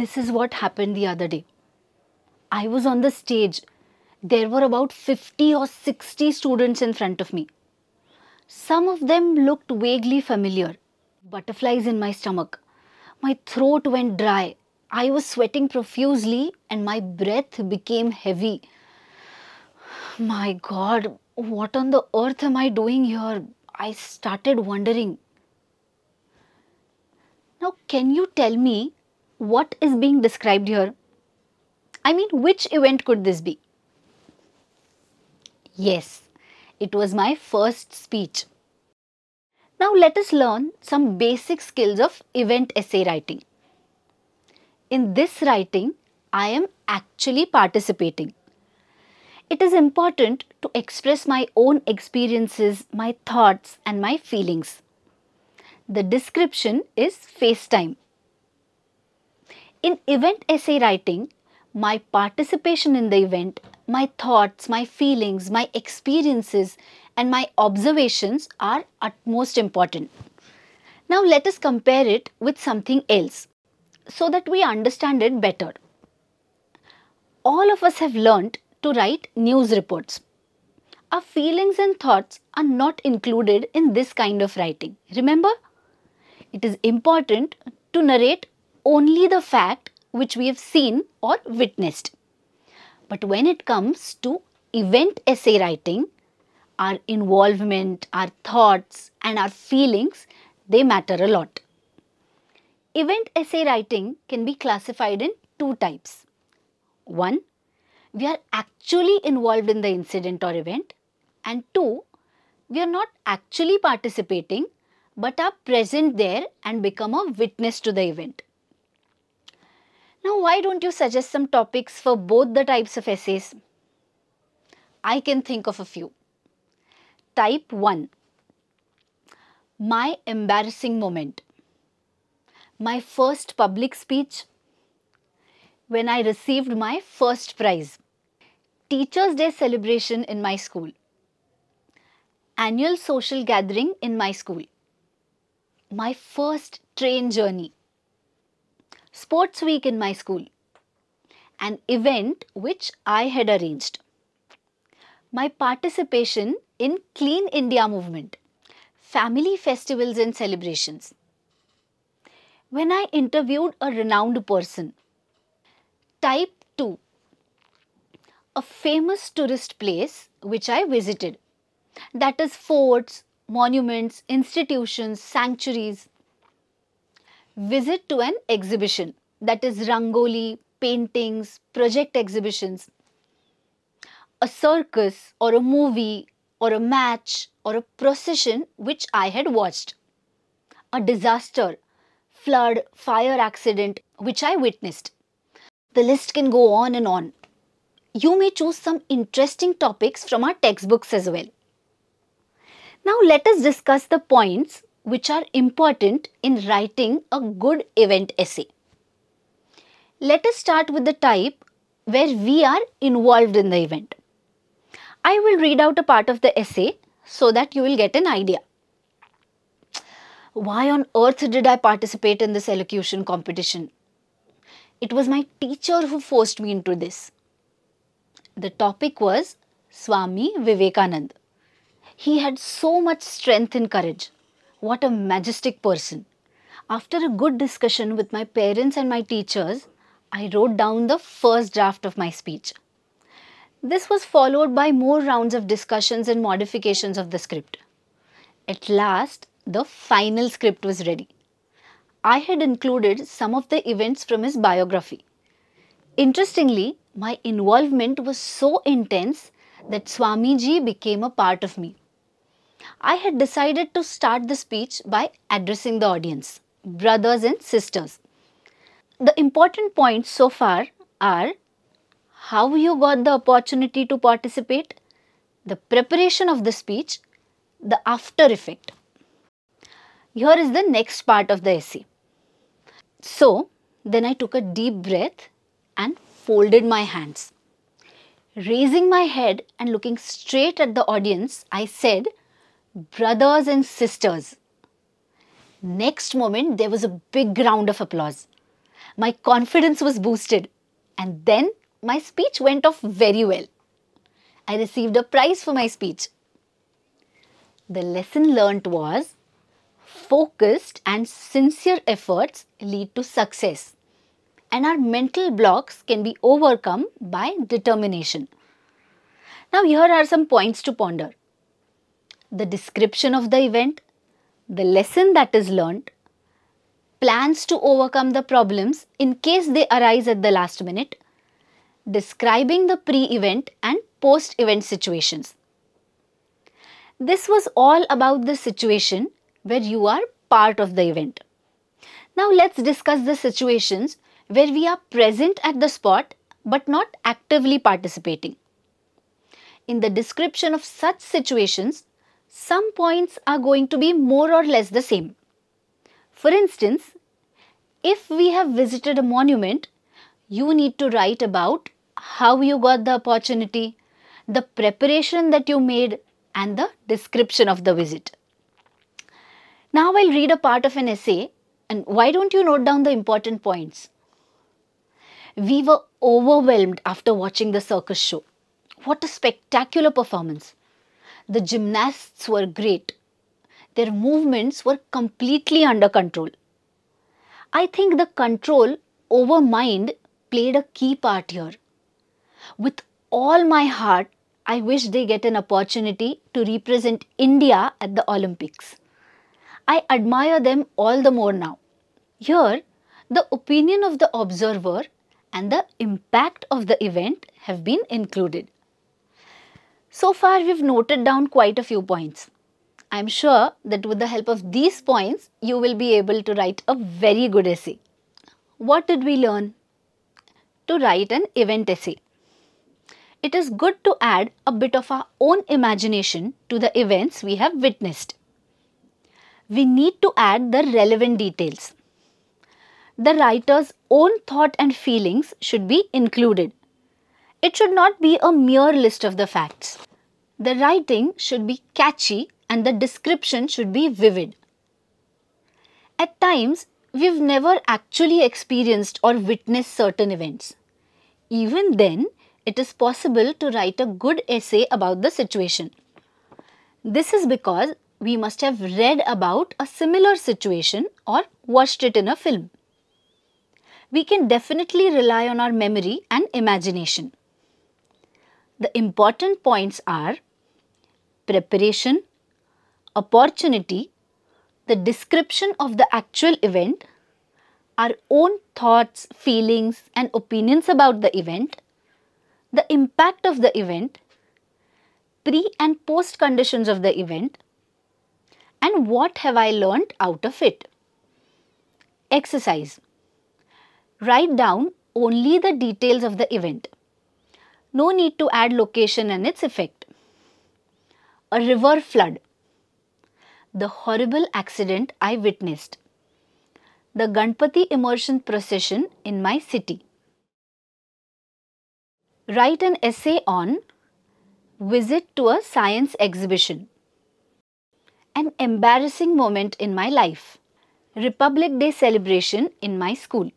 This is what happened the other day. I was on the stage. There were about 50 or 60 students in front of me. Some of them looked vaguely familiar. Butterflies in my stomach. My throat went dry. I was sweating profusely and my breath became heavy. My God, what on the earth am I doing here? I started wondering. Now, can you tell me what is being described here? I mean, which event could this be? Yes, it was my first speech. Now, let us learn some basic skills of event essay writing. In this writing, I am actually participating. It is important to express my own experiences, my thoughts, and my feelings. The description is FaceTime. In event essay writing, my participation in the event, my thoughts, my feelings, my experiences, and my observations are utmost important. Now let us compare it with something else so that we understand it better. All of us have learnt to write news reports. Our feelings and thoughts are not included in this kind of writing. Remember? It is important to narrate only the fact which we have seen or witnessed. But when it comes to event essay writing, our involvement, our thoughts and our feelings, they matter a lot. Event essay writing can be classified in two types. One, we are actually involved in the incident or event, and two, we are not actually participating but are present there and become a witness to the event. Now, why don't you suggest some topics for both the types of essays? I can think of a few. Type 1. My embarrassing moment. My first public speech. When I received my first prize. Teachers' Day celebration in my school. Annual social gathering in my school. My first train journey. Sports week in my school. An event which I had arranged. My participation in Clean India movement. Family festivals and celebrations. When I interviewed a renowned person. Type 2. A famous tourist place which I visited. That is forts, monuments, institutions, sanctuaries. Visit to an exhibition, that is rangoli, paintings, project exhibitions. A circus or a movie or a match or a procession which I had watched. A disaster, flood, fire accident which I witnessed. The list can go on and on. You may choose some interesting topics from our textbooks as well. Now let us discuss the points which are important in writing a good event essay. Let us start with the type where we are involved in the event. I will read out a part of the essay so that you will get an idea. Why on earth did I participate in this elocution competition? It was my teacher who forced me into this. The topic was Swami Vivekananda. He had so much strength and courage. What a majestic person. After a good discussion with my parents and my teachers, I wrote down the first draft of my speech. This was followed by more rounds of discussions and modifications of the script. At last, the final script was ready. I had included some of the events from his biography. Interestingly, my involvement was so intense that Swamiji became a part of me. I had decided to start the speech by addressing the audience, brothers and sisters. The important points so far are how you got the opportunity to participate, the preparation of the speech, the after effect. Here is the next part of the essay. So, then I took a deep breath and folded my hands. Raising my head and looking straight at the audience, I said, "Brothers and sisters." Next moment, there was a big round of applause. My confidence was boosted, and then my speech went off very well. I received a prize for my speech. The lesson learnt was focused and sincere efforts lead to success, and our mental blocks can be overcome by determination. Now, here are some points to ponder. The description of the event, the lesson that is learnt, plans to overcome the problems in case they arise at the last minute, describing the pre-event and post-event situations. This was all about the situation where you are part of the event. Now let's discuss the situations where we are present at the spot but not actively participating. In the description of such situations, some points are going to be more or less the same. For instance, if we have visited a monument, you need to write about how you got the opportunity, the preparation that you made, and the description of the visit. Now I'll read a part of an essay, and why don't you note down the important points? We were overwhelmed after watching the circus show. What a spectacular performance! The gymnasts were great. Their movements were completely under control. I think the control over mind played a key part here. With all my heart, I wish they get an opportunity to represent India at the Olympics. I admire them all the more now. Here, the opinion of the observer and the impact of the event have been included. So far, we've noted down quite a few points. I'm sure that with the help of these points, you will be able to write a very good essay. What did we learn? To write an event essay. It is good to add a bit of our own imagination to the events we have witnessed. We need to add the relevant details. The writer's own thought and feelings should be included. It should not be a mere list of the facts. The writing should be catchy and the description should be vivid. At times, we've never actually experienced or witnessed certain events. Even then, it is possible to write a good essay about the situation. This is because we must have read about a similar situation or watched it in a film. We can definitely rely on our memory and imagination. The important points are preparation, opportunity, the description of the actual event, our own thoughts, feelings and opinions about the event, the impact of the event, pre and post conditions of the event, and what have I learnt out of it. Exercise. Write down only the details of the event. No need to add location and its effect. A river flood. The horrible accident I witnessed. The Ganpati immersion procession in my city. Write an essay on visit to a science exhibition. An embarrassing moment in my life. Republic Day celebration in my school.